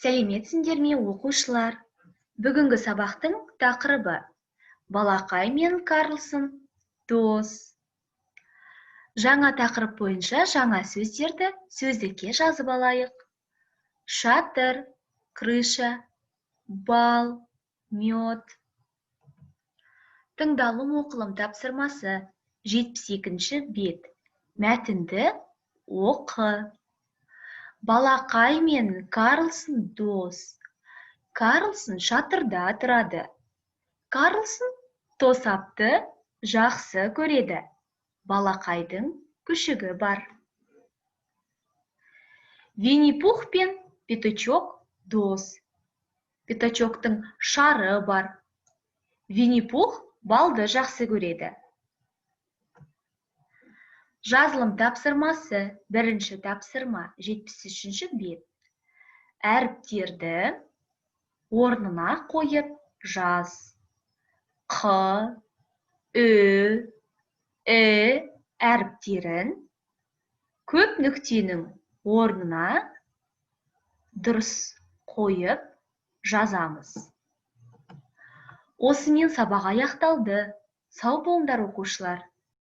Сәлеметсіңдер ме, оқушылар? Бүгінгі сабақтың тақырыбы Балақай мен Карлсон дос. Жаңа тақырып бойынша жаңа сөздерді сөздікке жазып алайық. Шатыр, крыша, бал, мед. Тыңдалым оқылым тапсырмасы 72-ші бет. Мәтінді оқы. Балақай мен Карлсон дос. Карлсон шатырда тұрады. Карлсон тосапты жақсы көреді. Балақайдың күшігі бар. Винни-Пух пен Петачок дос. Петачоктың шары бар. Винни-Пух балды жақсы көреді. Жазылым тапсырмасы, бірінші тапсырма, 73-ші бет. Әріптерді орнына қойып жаз. Қ, Ү, І әріптерін көп нүктенің орнына дұрыс қойып жазамыз. Осымен сабақ аяқталды. Сау болыңдар, оқушылар.